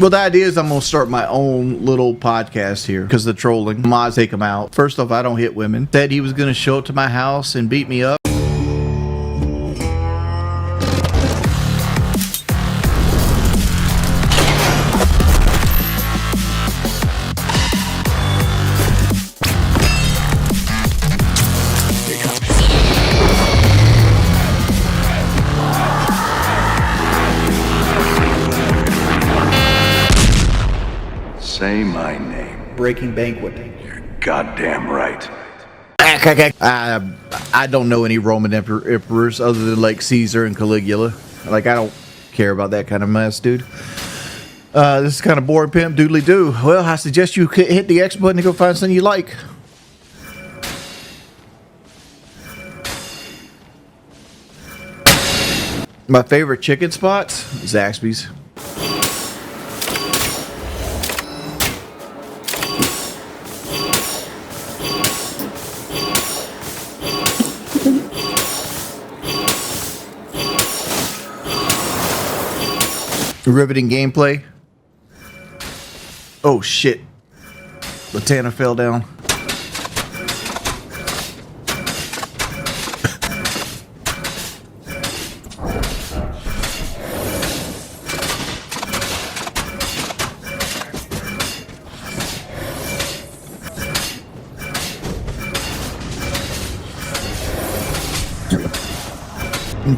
Well, the idea is I'm going to start my own little podcast here because of the trolling. Mods take him out. First off, I don't hit women. Said he was going to show up to my house and beat me up. Say my name. Breaking Banquet. You're goddamn right. I don't know any Roman emperors other than like Caesar and Caligula. Like, I don't care about that kind of mess, dude. This is kind of boring, pimp doodly doo. Well, I suggest you hit the X button to go find something you like. My favorite chicken spots? Zaxby's. Riveting gameplay. Oh shit. Latana fell down.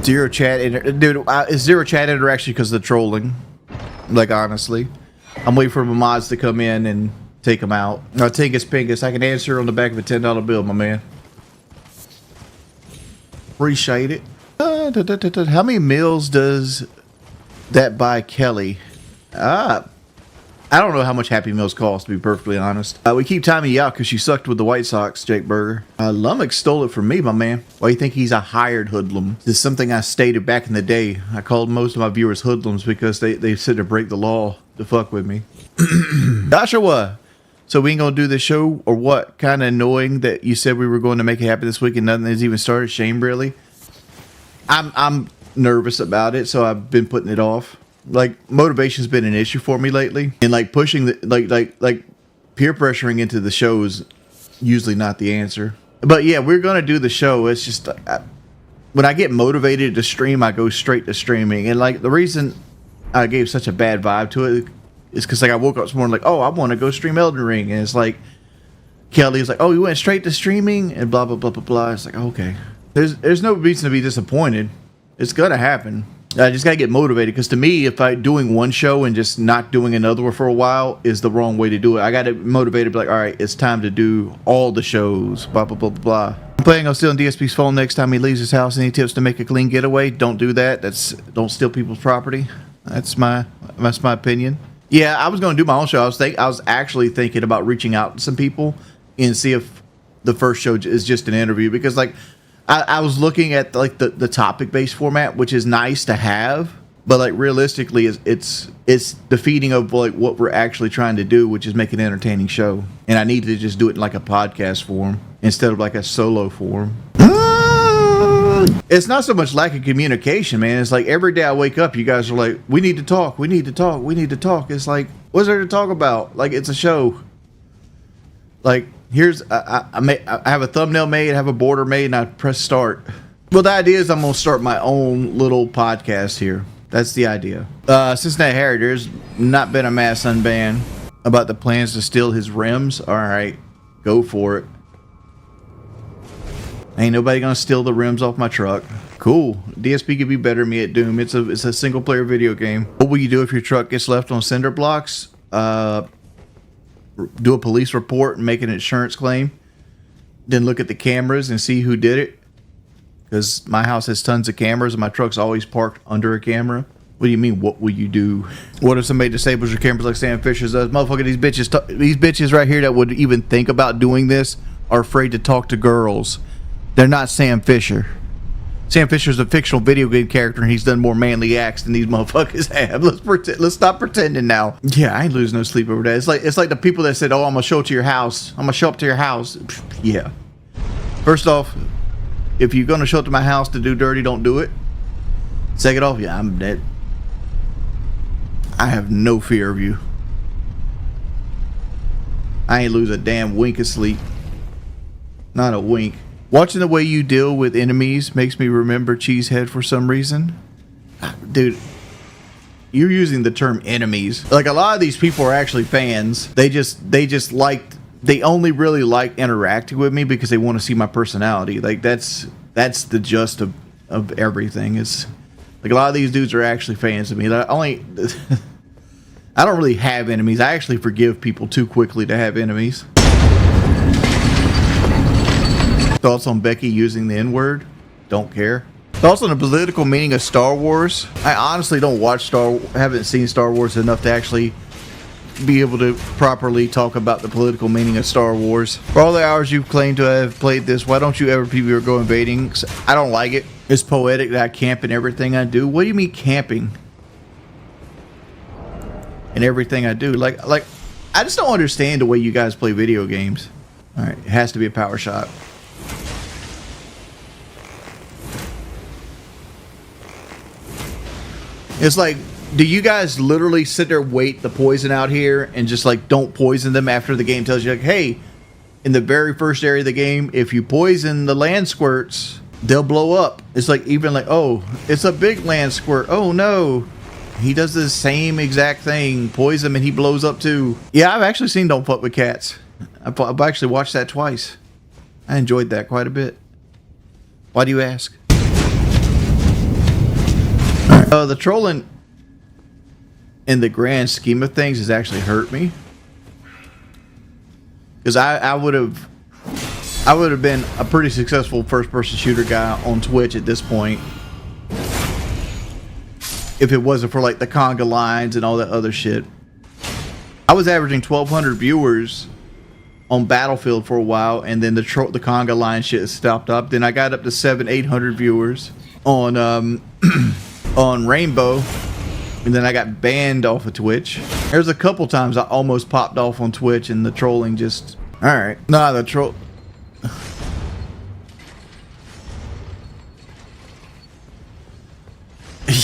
Zero chat, dude. It's zero chat interaction because of the trolling. Like, honestly, I'm waiting for my mods to come in and take them out. I'll take his pingus. I can answer on the back of a $10 bill, my man. Appreciate it. How many meals does that buy Kelly? I don't know how much Happy Meals cost, to be perfectly honest. We keep timing you out because you sucked with the White Sox, Jake Berger. Lummox stole it from me, my man. Why do you think he's a hired hoodlum? This is something I stated back in the day. I called most of my viewers hoodlums because they said to break the law to fuck with me. Joshua! So we ain't gonna do this show or what? Kind of annoying that you said we were going to make it happen this week and nothing has even started. Shame, really. I'm nervous about it, so I've been putting it off. Like, motivation's been an issue for me lately, and like pushing the like peer pressuring into the show is usually not the answer. But yeah, we're gonna do the show. It's just when I get motivated to stream, I go straight to streaming. And like, the reason I gave such a bad vibe to it is because like I woke up this morning like, oh, I want to go stream Elden Ring, and it's like Kelly's like, oh, you went straight to streaming, and blah blah blah blah blah. It's like, okay, there's no reason to be disappointed. It's gonna happen. I just gotta get motivated, because to me, if I doing one show and just not doing another one for a while is the wrong way to do it. I gotta motivated, be like, all right, it's time to do all the shows. Blah blah blah blah blah. I'm planning on stealing DSP's phone next time he leaves his house. Any tips to make a clean getaway? Don't do that. Don't steal people's property. That's my opinion. Yeah, I was gonna do my own show. I was actually thinking about reaching out to some people and see if the first show is just an interview, because like, I was looking at like the topic based format, which is nice to have, but like realistically, it's defeating of like what we're actually trying to do, which is make an entertaining show. And I need to just do it in like a podcast form instead of like a solo form. It's not so much lack of communication, man. It's like every day I wake up, you guys are like, we need to talk, we need to talk, we need to talk. It's like, what's there to talk about? Like, it's a show. Like, here's I have a thumbnail made, I have a border made, and I press start. Well, the idea is I'm gonna start my own little podcast here. That's the idea. Cincinnati Harry, there's not been a mass unban about the plans to steal his rims. All right, go for it. Ain't nobody gonna steal the rims off my truck. Cool. DSP could be better than me at Doom. It's a single player video game. What will you do if your truck gets left on cinder blocks? Do a police report and make an insurance claim, then look at the cameras and see who did it, because my house has tons of cameras and my truck's always parked under a camera. What do you mean, what will you do? What if somebody disables your cameras like Sam Fisher does? Motherfucker, these bitches right here that would even think about doing this are afraid to talk to girls. They're not Sam Fisher. Sam Fisher's a fictional video game character, and he's done more manly acts than these motherfuckers have. Let's stop pretending now. Yeah, I ain't losing no sleep over that. It's like the people that said, "Oh, I'm gonna show it to your house. I'm gonna show up to your house." Yeah. First off, if you're gonna show up to my house to do dirty, don't do it. Second off, yeah, I'm dead. I have no fear of you. I ain't lose a damn wink of sleep. Not a wink. Watching the way you deal with enemies makes me remember Cheesehead for some reason. Dude, you're using the term enemies. Like, a lot of these people are actually fans. They only really like interacting with me because they want to see my personality. Like, that's the gist of everything. It's like a lot of these dudes are actually fans of me. I don't really have enemies. I actually forgive people too quickly to have enemies. Thoughts on Becky using the N-word? Don't care. Thoughts on the political meaning of Star Wars? I honestly don't haven't seen Star Wars enough to actually be able to properly talk about the political meaning of Star Wars. For all the hours you've claimed to have played this, why don't you ever people go invading? I don't like it. It's poetic that I camp in everything I do. What do you mean camping? In everything I do. Like I just don't understand the way you guys play video games. Alright, it has to be a power shot. It's like, do you guys literally sit there, wait the poison out here and just like don't poison them after the game tells you like, hey, in the very first area of the game, if you poison the land squirts, they'll blow up. It's like, even like, oh, it's a big land squirt. Oh no. He does the same exact thing. Poison him and he blows up too. Yeah, I've actually seen Don't Fuck With Cats. I've actually watched that twice. I enjoyed that quite a bit. Why do you ask? The trolling in the grand scheme of things has actually hurt me. Because I would have been a pretty successful first-person shooter guy on Twitch at this point. If it wasn't for like the conga lines and all that other shit. I was averaging 1,200 viewers on Battlefield for a while, and then the conga line shit stopped up. Then I got up to 700-800 viewers on on Rainbow, and then I got banned off of Twitch. There's a couple times I almost popped off on Twitch, and the trolling just... Alright. Nah, the troll...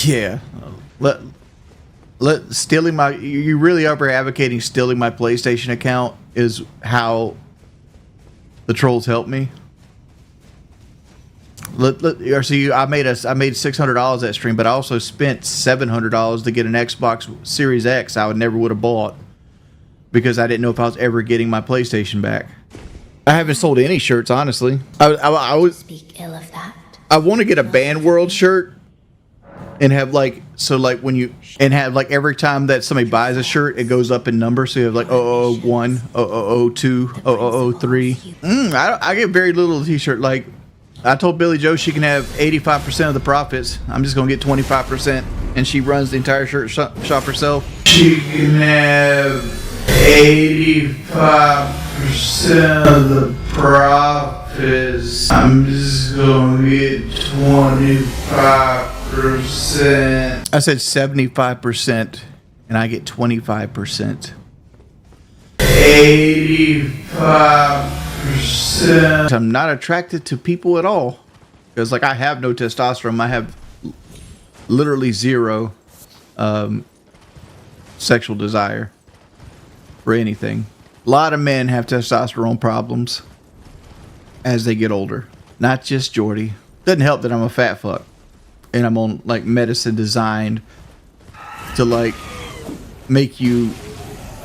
Yeah. Stealing my... You really are advocating stealing my PlayStation account is how the trolls help me? See, I made $600 that stream, but I also spent $700 to get an Xbox Series X I never would have bought because I didn't know if I was ever getting my PlayStation back. I haven't sold any shirts, honestly. I would speak ill of that. I want to get a Band World shirt and have like, so like when you, and have like every time that somebody buys a shirt, it goes up in numbers. So you have like 001, 002, 003. I get very little t-shirt. Like, I told Billy Joe she can have 85% of the profits. I'm just going to get 25%. And she runs the entire shirt shop herself. She can have 85% of the profits. I'm just going to get 25%. I said 75%. And I get 25%. 85%. I'm not attracted to people at all because like I have no testosterone. I have literally zero sexual desire for anything. A lot of men have testosterone problems as they get older, not just Jordy. Doesn't help that I'm a fat fuck and I'm on like medicine designed to like make you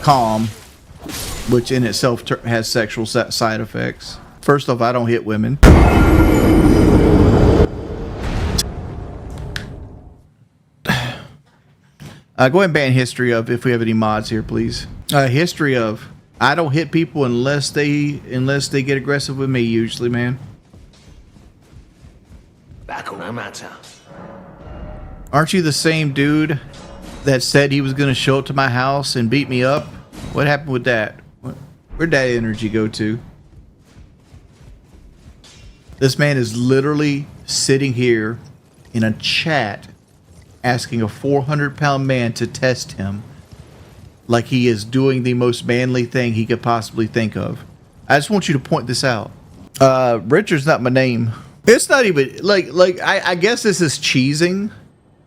calm, which in itself has sexual side effects. First off, I don't hit women. Go ahead and ban history of if we have any mods here, please. History of I don't hit people unless they get aggressive with me. Usually, man. Aren't you the same dude that said he was gonna show up to my house and beat me up? What happened with that? Where'd that energy go to? This man is literally sitting here in a chat asking a 400-pound man to test him like he is doing the most manly thing he could possibly think of. I just want you to point this out. Richard's not my name. It's not even like I guess this is cheesing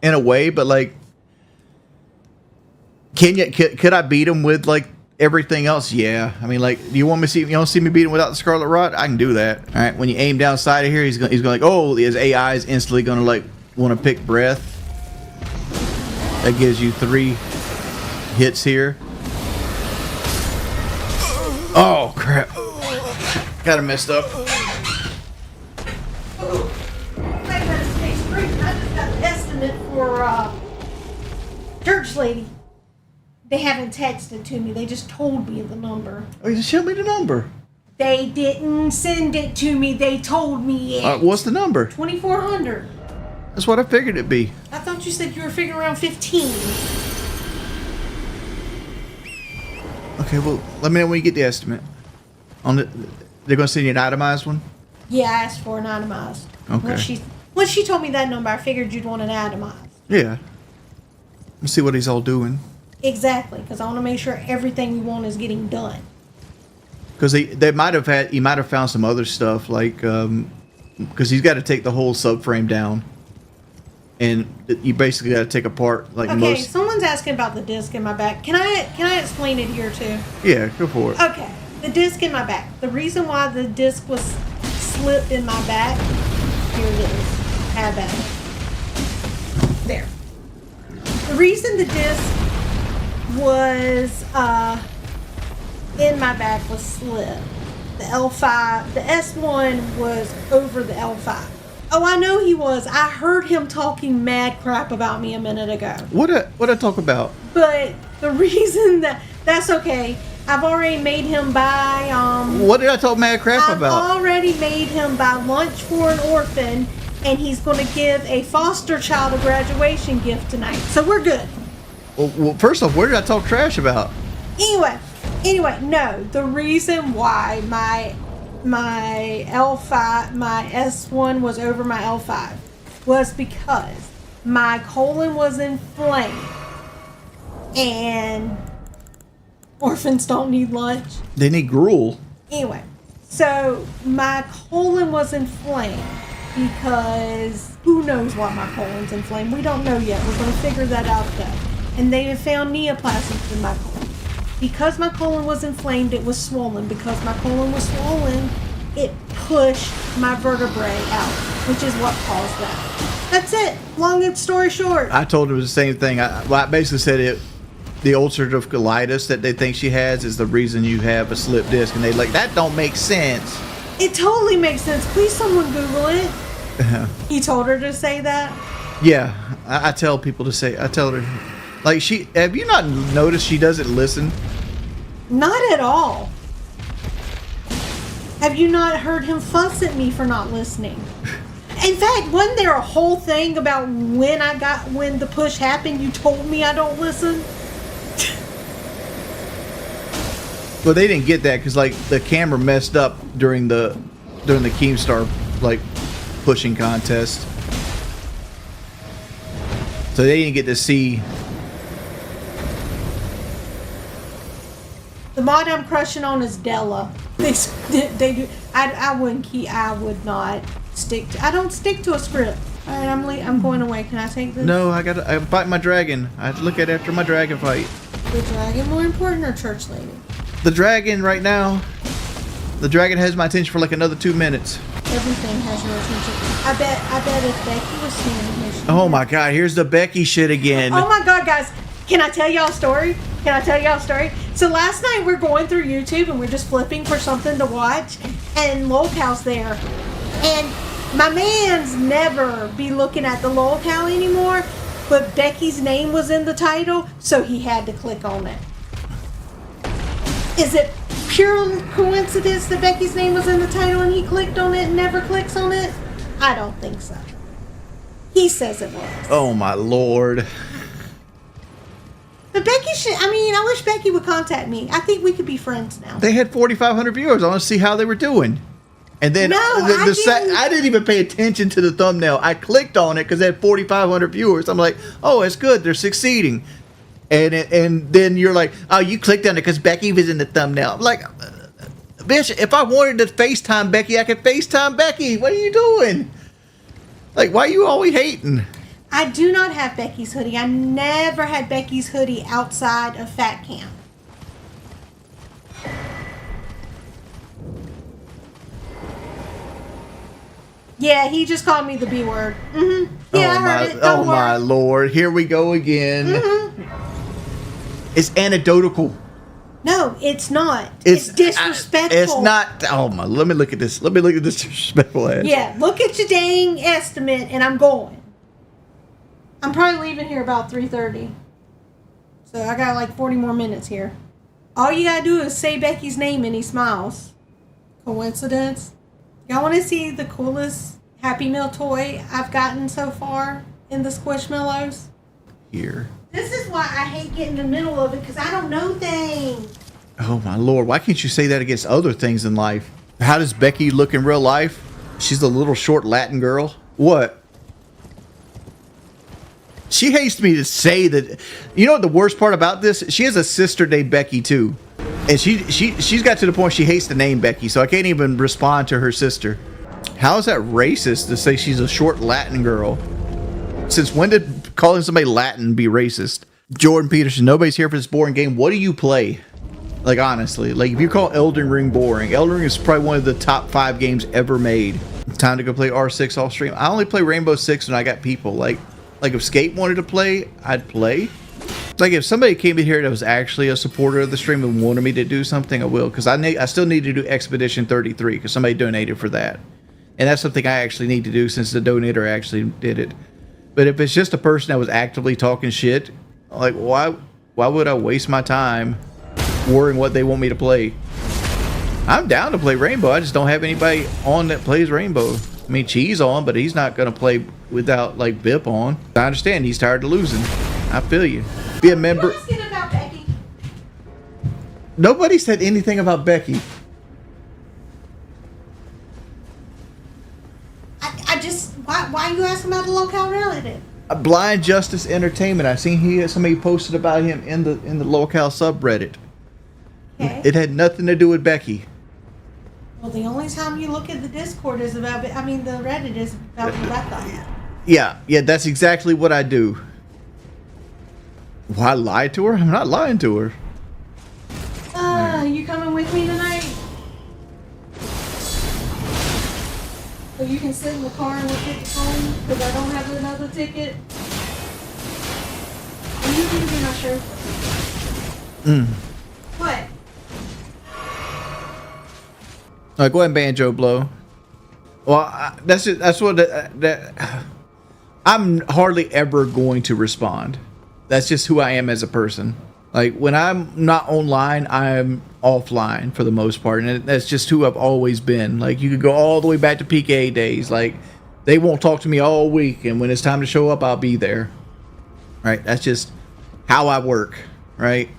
in a way, but like Can you? Could I beat him with like everything else? Yeah. I mean, like, do you want me to see? You don't see me beat him without the Scarlet Rot? I can do that. All right. When you aim down side of here, he's going like, oh, his AI is instantly going to like want to pick breath. That gives you 3 hits here. Oh crap! Got him messed up. I just got an estimate for church lady. They haven't texted to me. They just told me the number. Oh, you just show me the number. They didn't send it to me. They told me it. What's the number? 2,400. That's what I figured it'd be. I thought you said you were figuring around 15. Okay, well, let me know when you get the estimate. They're gonna send you an itemized one. Yeah, I asked for an itemized. Okay. Once she told me that number, I figured you'd want an itemized. Yeah. Let's see what he's all doing. Exactly, because I want to make sure everything you want is getting done. Because he might have found some other stuff like because he's got to take the whole subframe down, and you basically got to take apart like Okay, most. someone's asking about the disc in my back. Can I explain it here too? Yeah, go for it. Okay, the disc in my back. The reason why the disc was slipped in my back, here it is. Have at it. There. The reason the disc was in my back was slipped. The L5, the S1 was over the L5. Oh, I know he was. I heard him talking mad crap about me a minute ago. What I talk about? But the reason that's okay. I've already made him buy What did I talk mad crap I've about? already made him buy lunch for an orphan, and he's going to give a foster child a graduation gift tonight. So we're good. Well, first off, where did I talk trash about? Anyway, no. The reason why my L5, my S1 was over my L5 was because my colon was inflamed, and orphans don't need lunch. They need gruel. Anyway, so my colon was inflamed because who knows why my colon's inflamed. We don't know yet. We're going to figure that out though. And they have found neoplasms in my colon. Because my colon was inflamed, it was swollen. Because my colon was swollen, it pushed my vertebrae out, which is what caused that. That's it. Long story short. I told her the same thing. I basically said the ulcerative colitis that they think she has is the reason you have a slip disc, and they like that don't make sense. It totally makes sense. Please, someone Google it. He told her to say that. Yeah, I tell people to say. I tell her, like have you not noticed she doesn't listen? Not at all. Have you not heard him fuss at me for not listening? In fact, wasn't there a whole thing about when the push happened, you told me I don't listen? Well, they didn't get that because like the camera messed up during the Keemstar like pushing contest, so they didn't get to see. The mod I'm crushing on is Della. They do. I would not stick. I don't stick to a script. All right, I'm going away. Can I take this? No, I'm fighting my dragon. I have to look at it after my dragon fight. The dragon more important or church lady? The dragon right now. The dragon has my attention for like another 2 minutes. Everything has your attention. I bet if Becky was standing here. Oh my God! Here's the Becky shit again. Oh my God, guys! Can I tell y'all a story? So last night we're going through YouTube and we're just flipping for something to watch, and Lolcow's there, and my man's never be looking at the Lolcow anymore, but Becky's name was in the title, so he had to click on it. Is it pure coincidence that Becky's name was in the title and he clicked on it and never clicks on it? I don't think so. He says it was. Oh my Lord. But Becky I wish Becky would contact me. I think we could be friends now. They had 4,500 viewers. I want to see how they were doing. And then I didn't even pay attention to the thumbnail. I clicked on it because they had 4,500 viewers. I'm like, oh, it's good. They're succeeding. And then you're like, oh, you clicked on it because Becky was in the thumbnail. I'm like, bitch, if I wanted to FaceTime Becky, I could FaceTime Becky. What are you doing? Like, why are you always hating? I do not have Becky's hoodie. I never had Becky's hoodie outside of Fat Camp. Yeah, he just called me the B word. Mm-hmm. Yeah, I heard it. Don't worry. My lord. Here we go again. Mm-hmm. It's anecdotal. No, it's not. It's disrespectful. It's not. Oh my. Let me look at this. Let me look at this disrespectful ass. Yeah, look at your dang estimate, and I'm going. I'm probably leaving here about 3:30. So I got like 40 more minutes here. All you gotta do is say Becky's name and he smiles. Coincidence? Y'all want to see the coolest Happy Meal toy I've gotten so far in the Squishmallows? Here. This is why I hate getting in the middle of it, because I don't know things. Oh my lord. Why can't you say that against other things in life? How does Becky look in real life? She's a little short Latin girl. What? She hates me to say that. You know what the worst part about this? She has a sister named Becky too. And she's got to the point she hates the name Becky, so I can't even respond to her sister. How is that racist to say she's a short Latin girl? Since when did calling somebody Latin be racist? Jordan Peterson, nobody's here for this boring game. What do you play? Like, honestly, like if you call Elden Ring boring, Elden Ring is probably one of the top 5 games ever made. Time to go play R6 off stream. I only play Rainbow Six when I got people. Like if Skate wanted to play, I'd play. Like if somebody came in here that was actually a supporter of the stream and wanted me to do something, I will, because I still need to do Expedition 33 because somebody donated for that, and that's something I actually need to do since the donator actually did it. But if it's just a person that was actively talking shit, like why would I waste my time worrying what they want me to play? I'm down to play Rainbow. I just don't have anybody on that plays Rainbow. I mean, Cheese on, but he's not gonna play without like Bip on. I understand he's tired of losing. I feel you. Be a member. You asking about Becky? Nobody said anything about Becky. I just why are you asking about the local relative? Blind Justice Entertainment. I seen somebody posted about him in the local subreddit. Okay. It had nothing to do with Becky. Well, the only time you look at the Discord is about. I mean, the Reddit is about Rebecca. Yeah, that's exactly what I do. Why lie to her? I'm not lying to her. You coming with me tonight? So you can sit in the car and we'll take it home because I don't have another ticket. And you can be my chauffeur. What? All right, go ahead and Banjo Blow. Well, that's what I'm hardly ever going to respond. That's just who I am as a person. Like when I'm not online, I'm offline for the most part, and that's just who I've always been. Like you could go all the way back to PKA days. Like they won't talk to me all week, and when it's time to show up, I'll be there. Right? That's just how I work. Right?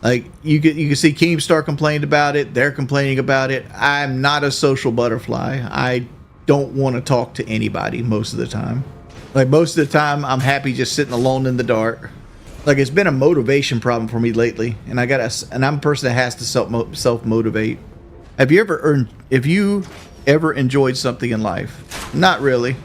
Like you can see Keemstar complained about it. They're complaining about it. I'm not a social butterfly. I don't want to talk to anybody most of the time. Like most of the time, I'm happy just sitting alone in the dark. Like it's been a motivation problem for me lately, and I'm a person that has to self motivate. Have you ever enjoyed something in life? Not really.